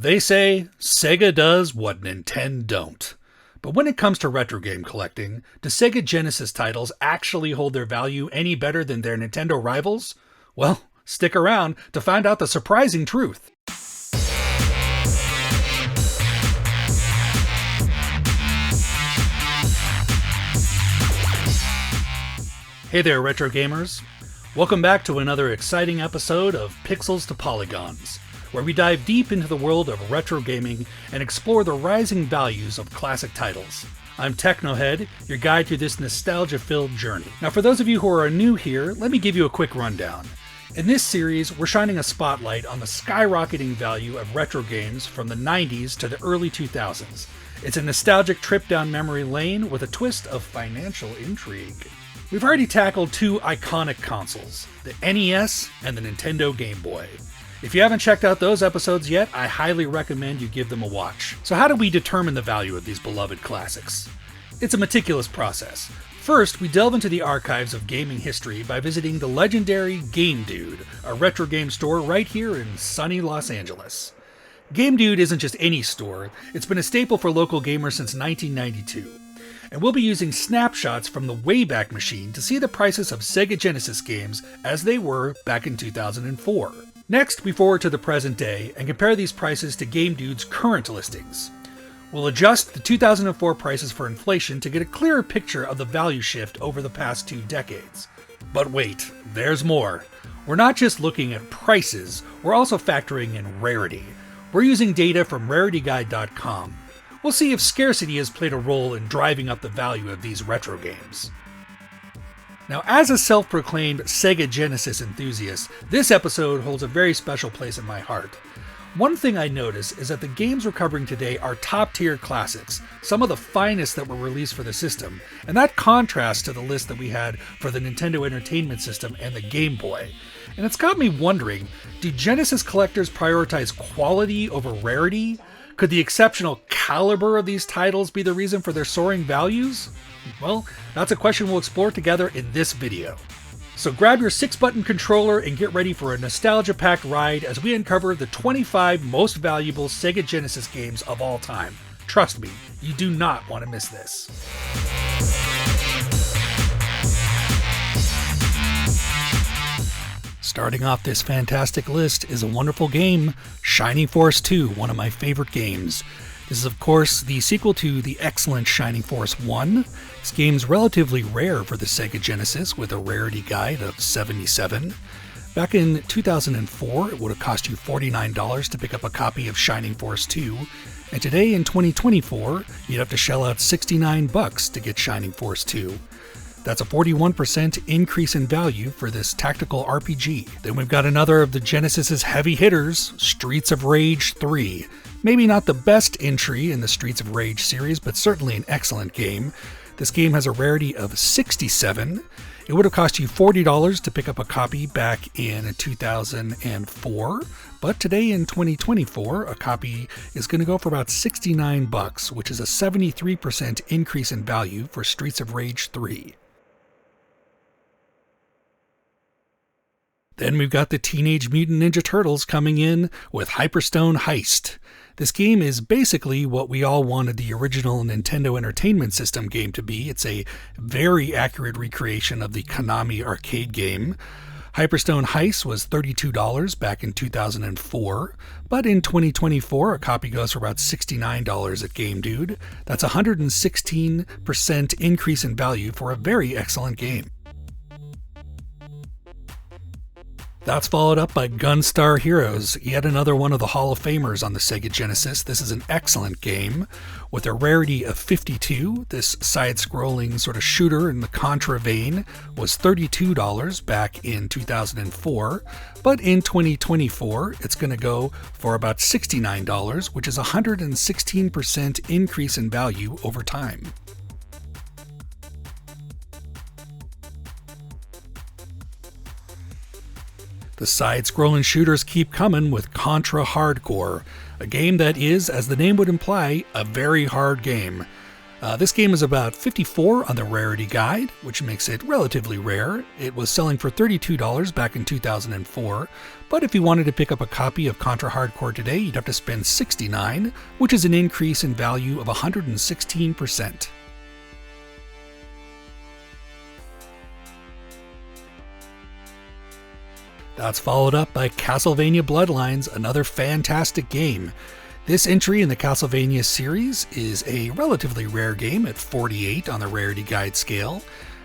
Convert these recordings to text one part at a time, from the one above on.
They say Sega does what Nintendo don't. But when it comes to retro game collecting, do Sega Genesis titles actually hold their value any better than their Nintendo rivals? Well, stick around to find out the surprising truth. Hey there, retro gamers. Welcome back to another exciting episode of Pixels to Polygons, where we dive deep into the world of retro gaming and explore the rising values of classic titles. I'm Technohead, your guide through this nostalgia-filled journey. Now, for those of you who are new here, let me give you a quick rundown. In this series, we're shining a spotlight on the skyrocketing value of retro games from the 90s to the early 2000s. It's a nostalgic trip down memory lane with a twist of financial intrigue. We've already tackled two iconic consoles, the NES and the Nintendo Game Boy. If you haven't checked out those episodes yet, I highly recommend you give them a watch. So how do we determine the value of these beloved classics? It's a meticulous process. First, we delve into the archives of gaming history by visiting the legendary Game Dude, a retro game store right here in sunny Los Angeles. Game Dude isn't just any store, it's been a staple for local gamers since 1992. And we'll be using snapshots from the Wayback Machine to see the prices of Sega Genesis games as they were back in 2004. Next, we forward to the present day and compare these prices to Game Dude's current listings. We'll adjust the 2004 prices for inflation to get a clearer picture of the value shift over the past 2 decades. But wait, there's more. We're not just looking at prices, we're also factoring in rarity. We're using data from rarityguide.com. We'll see if scarcity has played a role in driving up the value of these retro games. Now, as a self-proclaimed Sega Genesis enthusiast, this episode holds a very special place in my heart. One thing I notice is that the games we're covering today are top-tier classics, some of the finest that were released for the system, and that contrasts to the list that we had for the Nintendo Entertainment System and the Game Boy. And it's got me wondering, do Genesis collectors prioritize quality over rarity? Could the exceptional caliber of these titles be the reason for their soaring values? Well, that's a question we'll explore together in this video. So grab your 6-button controller and get ready for a nostalgia-packed ride as we uncover the 25 most valuable Sega Genesis games of all time. Trust me, you do not want to miss this. Starting off this fantastic list is a wonderful game, Shining Force 2, one of my favorite games. This is, of course, the sequel to the excellent Shining Force 1. This game's relatively rare for the Sega Genesis, with a rarity guide of 77. Back in 2004, it would have cost you $49 to pick up a copy of Shining Force 2, and today in 2024, you'd have to shell out $69 to get Shining Force 2. That's a 41% increase in value for this tactical RPG. Then we've got another of the Genesis's heavy hitters, Streets of Rage 3. Maybe not the best entry in the Streets of Rage series, but certainly an excellent game. This game has a rarity of 67. It would have cost you $40 to pick up a copy back in 2004, but today in 2024, a copy is going to go for about $69, which is a 73% increase in value for Streets of Rage 3. Then we've got the Teenage Mutant Ninja Turtles coming in with Hyperstone Heist. This game is basically what we all wanted the original Nintendo Entertainment System game to be. It's a very accurate recreation of the Konami arcade game. Hyperstone Heist was $32 back in 2004, but in 2024 a copy goes for about $69 at Game Dude. That's a 116% increase in value for a very excellent game. That's followed up by Gunstar Heroes, yet another one of the Hall of Famers on the Sega Genesis. This is an excellent game. With a rarity of 52, this side-scrolling sort of shooter in the Contra vein was $32 back in 2004, but in 2024, it's going to go for about $69, which is a 116% increase in value over time. The side-scrolling shooters keep coming with Contra Hardcore, a game that is, as the name would imply, a very hard game. This game is about 54 on the rarity guide, which makes it relatively rare. It was selling for $32 back in 2004, but if you wanted to pick up a copy of Contra Hardcore today, you'd have to spend $69, which is an increase in value of 116%. That's followed up by Castlevania Bloodlines, another fantastic game. This entry in the Castlevania series is a relatively rare game at 48 on the rarity guide scale,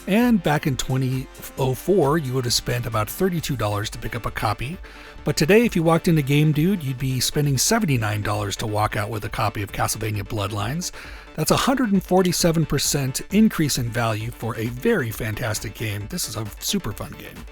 and back in 2004 you would have spent about $32 to pick up a copy, but today if you walked into Game Dude you'd be spending $79 to walk out with a copy of Castlevania Bloodlines. That's a 147% increase in value for a very fantastic game. This is a super fun game.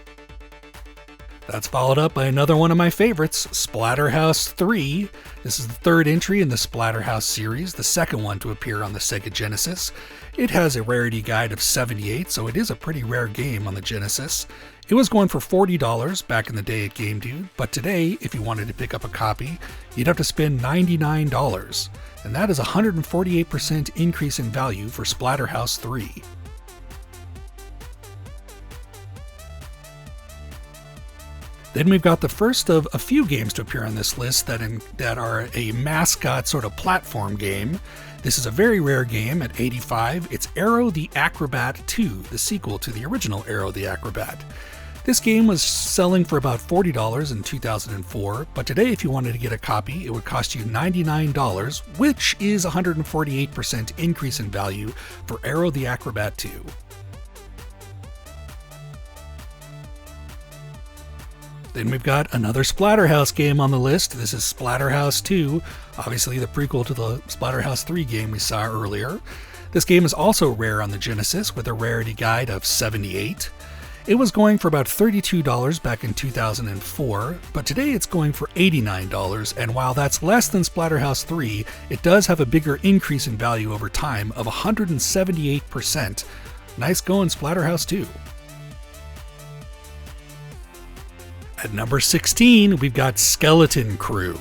That's followed up by another one of my favorites, Splatterhouse 3. This is the third entry in the Splatterhouse series, the second one to appear on the Sega Genesis. It has a rarity guide of 78, so it is a pretty rare game on the Genesis. It was going for $40 back in the day at Game Dude, but today, if you wanted to pick up a copy, you'd have to spend $99. And that is a 148% increase in value for Splatterhouse 3. Then we've got the first of a few games to appear on this list that are a mascot sort of platform game. This is a very rare game at 85. It's Aero the Acro-Bat 2, the sequel to the original Aero the Acro-Bat. This game was selling for about $40 in 2004, but today if you wanted to get a copy, it would cost you $99, which is a 148% increase in value for Aero the Acro-Bat 2. Then we've got another Splatterhouse game on the list. This is Splatterhouse 2, obviously the prequel to the Splatterhouse 3 game we saw earlier. This game is also rare on the Genesis with a rarity guide of 78. It was going for about $32 back in 2004, but today it's going for $89, and while that's less than Splatterhouse 3, it does have a bigger increase in value over time of 178%. Nice going, Splatterhouse 2. At number 16, we've got Skeleton Krew.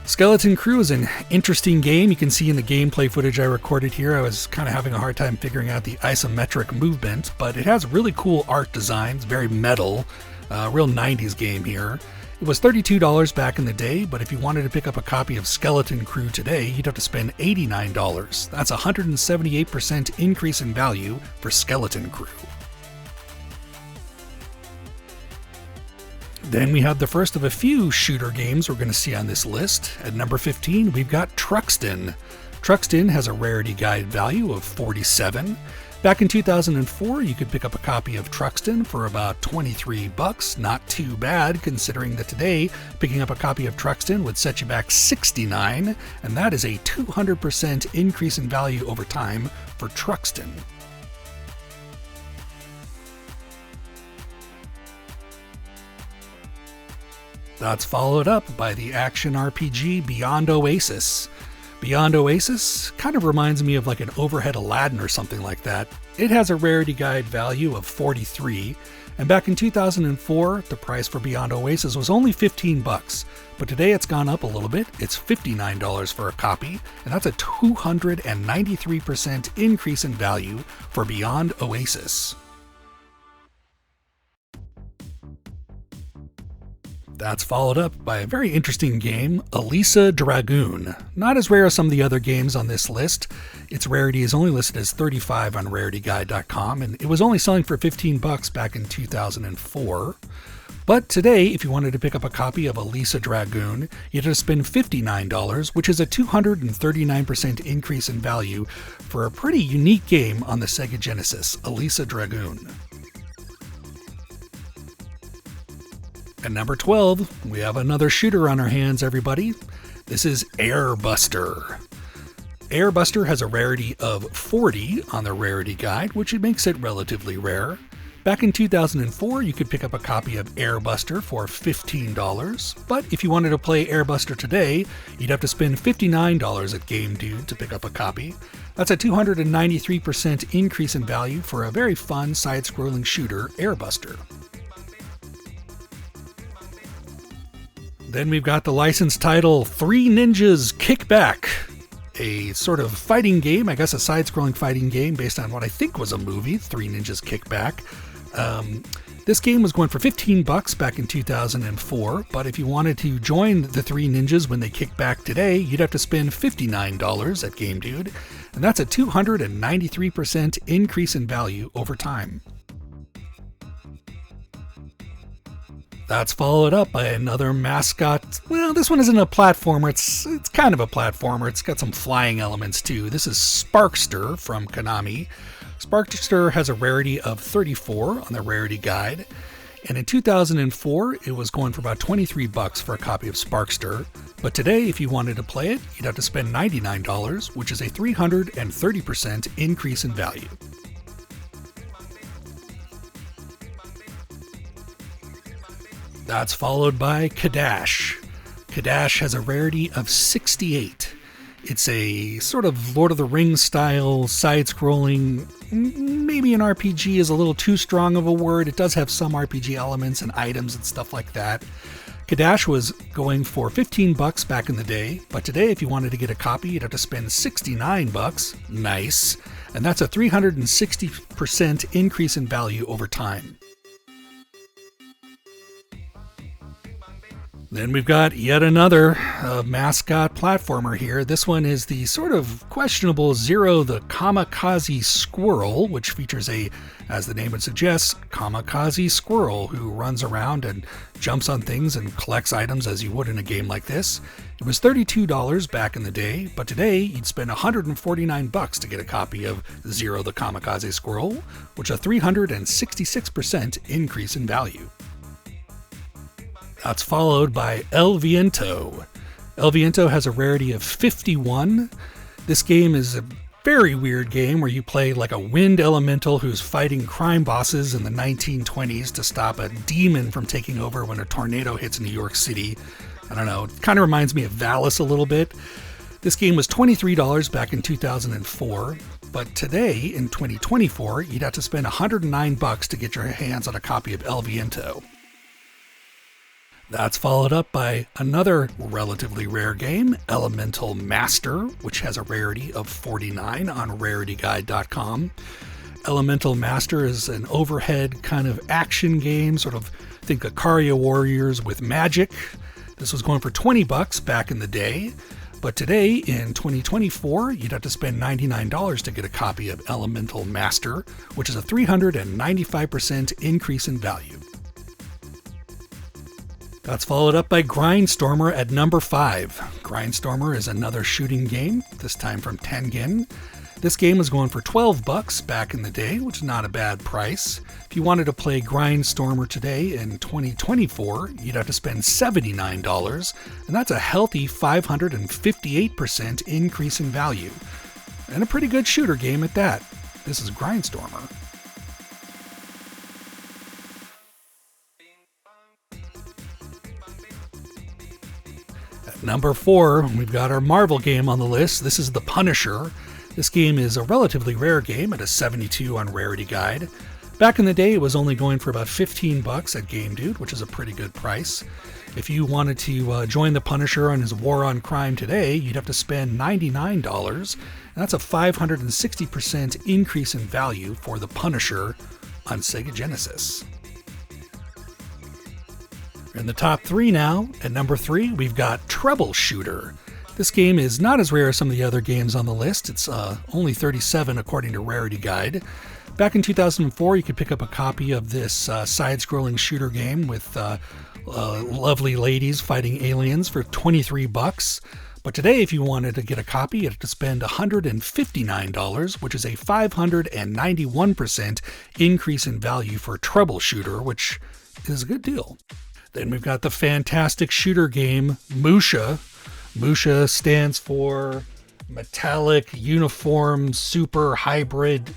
Skeleton Krew is an interesting game. You can see in the gameplay footage I recorded here, I was kind of having a hard time figuring out the isometric movement, but it has really cool art designs, very metal, real 90s game here. It was $32 back in the day, but if you wanted to pick up a copy of Skeleton Krew today, you'd have to spend $89. That's a 178% increase in value for Skeleton Krew. Then we have the first of a few shooter games we're going to see on this list. At number 15, we've got Truxton. Truxton has a rarity guide value of 47. Back in 2004, you could pick up a copy of Truxton for about $23. Not too bad, considering that today, picking up a copy of Truxton would set you back $69, and that is a 200% increase in value over time for Truxton. That's followed up by the action RPG Beyond Oasis. Beyond Oasis kind of reminds me of like an overhead Aladdin or something like that. It has a rarity guide value of 43, and back in 2004, the price for Beyond Oasis was only $15, but today it's gone up a little bit. It's $59 for a copy, and that's a 293% increase in value for Beyond Oasis. That's followed up by a very interesting game, Alisia Dragoon. Not as rare as some of the other games on this list. Its rarity is only listed as 35 on rarityguide.com, and it was only selling for $15 back in 2004. But today, if you wanted to pick up a copy of Alisia Dragoon, you'd have to spend $59, which is a 239% increase in value for a pretty unique game on the Sega Genesis, Alisia Dragoon. At number 12, we have another shooter on our hands, everybody. This is Airbuster. Airbuster has a rarity of 40 on the rarity guide, which makes it relatively rare. Back in 2004, you could pick up a copy of Airbuster for $15, but if you wanted to play Airbuster today, you'd have to spend $59 at Game Dude to pick up a copy. That's a 293% increase in value for a very fun side-scrolling shooter, Airbuster. Then we've got the licensed title, Three Ninjas Kick Back. a sort of fighting game, I guess a side-scrolling fighting game based on what I think was a movie, Three Ninjas Kick Back. This game was going for $15 back in 2004, but if you wanted to join the Three Ninjas when they kick back today, you'd have to spend $59 at Game Dude, and that's a 293% increase in value over time. That's followed up by another mascot. Well, this one isn't a platformer. It's kind of a platformer. It's got some flying elements too. This is Sparkster from Konami. Sparkster has a rarity of 34 on the rarity guide. And in 2004, it was going for about $23 for a copy of Sparkster. But today, if you wanted to play it, you'd have to spend $99, which is a 330% increase in value. That's followed by Cadash. Cadash has a rarity of 68. It's a sort of Lord of the Rings style, side-scrolling, maybe an RPG is a little too strong of a word. It does have some RPG elements and items and stuff like that. Cadash was going for $15 back in the day, but today if you wanted to get a copy, you'd have to spend $69. Nice. And that's a 360% increase in value over time. Then we've got yet another mascot platformer here. This one is the sort of questionable Zero the Kamikaze Squirrel, which features a, as the name would suggest, Kamikaze Squirrel who runs around and jumps on things and collects items as you would in a game like this. It was $32 back in the day, but today you'd spend $149 to get a copy of Zero the Kamikaze Squirrel, which is a 366% increase in value. That's followed by El Viento. El Viento has a rarity of 51. This game is a very weird game where you play like a wind elemental who's fighting crime bosses in the 1920s to stop a demon from taking over when a tornado hits New York City. I don't know, it kind of reminds me of Valis a little bit. This game was $23 back in 2004, but today, in 2024, you'd have to spend $109 to get your hands on a copy of El Viento. That's followed up by another relatively rare game, Elemental Master, which has a rarity of 49 on rarityguide.com. Elemental Master is an overhead kind of action game, sort of think Ikaria Warriors with magic. This was going for $20 back in the day, but today in 2024, you'd have to spend $99 to get a copy of Elemental Master, which is a 395% increase in value. That's followed up by Grindstormer at number 5. Grindstormer is another shooting game, this time from Tengen. This game was going for $12 back in the day, which is not a bad price. If you wanted to play Grindstormer today in 2024, you'd have to spend $79, and that's a healthy 558% increase in value. And a pretty good shooter game at that. This is Grindstormer. Number 4, we've got our Marvel game on the list. This is The Punisher. This game is a relatively rare game at a 72 on Rarity Guide. Back in the day, it was only going for about $15 at Game Dude, which is a pretty good price. If you wanted to join The Punisher on his war on crime today, you'd have to spend $99, and that's a 560% increase in value for The Punisher on Sega Genesis. In the top 3 now, at number 3, we've got Troubleshooter. This game is not as rare as some of the other games on the list. It's only 37 according to Rarity Guide. Back in 2004, you could pick up a copy of this side-scrolling shooter game with lovely ladies fighting aliens for $23. But today, if you wanted to get a copy, you'd have to spend $159, which is a 591% increase in value for Troubleshooter, which is a good deal. Then we've got the fantastic shooter game, Musha. Musha stands for Metallic Uniform Super Hybrid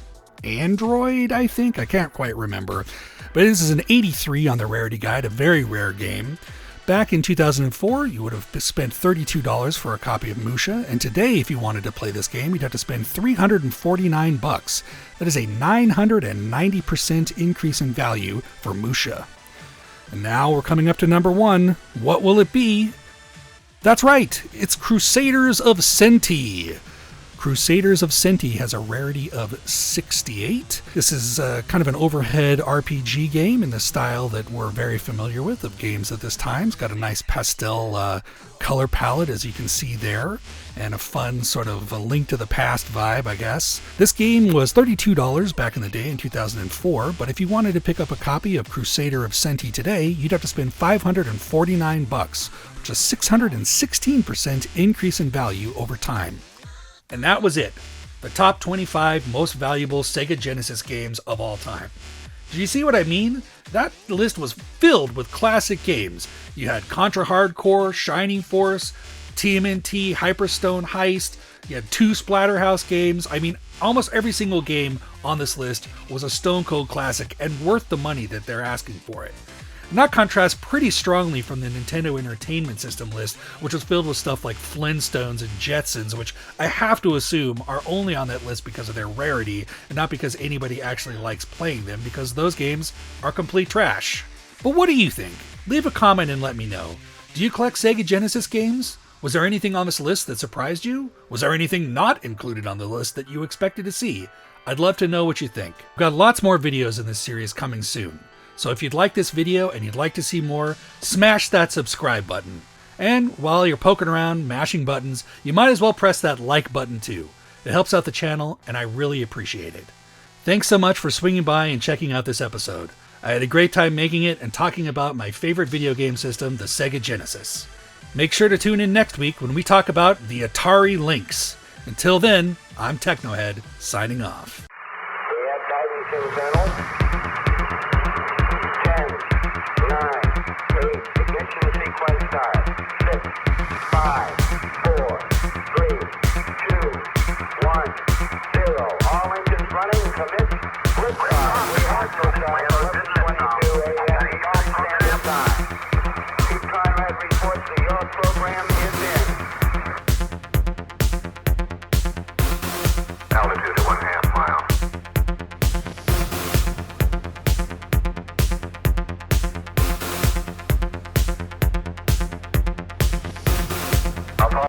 Android, I think. I can't quite remember. But this is an 83 on the Rarity Guide, a very rare game. Back in 2004, you would have spent $32 for a copy of Musha, and today, if you wanted to play this game, you'd have to spend $349. That is a 990% increase in value for Musha. And now we're coming up to number 1. What will it be? That's right, it's Crusaders of Centy. Crusaders of Centy has a rarity of 68. This is kind of an overhead RPG game in the style that we're very familiar with of games at this time. It's got a nice pastel color palette, as you can see there, and a fun sort of a Link to the Past vibe, I guess. This game was $32 back in the day in 2004, but if you wanted to pick up a copy of Crusader of Centy today, you'd have to spend $549, which is a 616% increase in value over time. And that was it. The top 25 most valuable Sega Genesis games of all time. Did you see what I mean? That list was filled with classic games. You had Contra Hardcore, Shining Force, TMNT, Hyperstone, Heist. You had 2 Splatterhouse games. I mean, almost every single game on this list was a stone cold classic and worth the money that they're asking for it. And that contrasts pretty strongly from the Nintendo Entertainment System list, which was filled with stuff like Flintstones and Jetsons, which I have to assume are only on that list because of their rarity, and not because anybody actually likes playing them, because those games are complete trash. But what do you think? Leave a comment and let me know. Do you collect Sega Genesis games? Was there anything on this list that surprised you? Was there anything not included on the list that you expected to see? I'd love to know what you think. We've got lots more videos in this series coming soon. So if you'd like this video and you'd like to see more, smash that subscribe button. And while you're poking around, mashing buttons, you might as well press that like button too. It helps out the channel, and I really appreciate it. Thanks so much for swinging by and checking out this episode. I had a great time making it and talking about my favorite video game system, the Sega Genesis. Make sure to tune in next week when we talk about the Atari Lynx. Until then, I'm Technohead, signing off.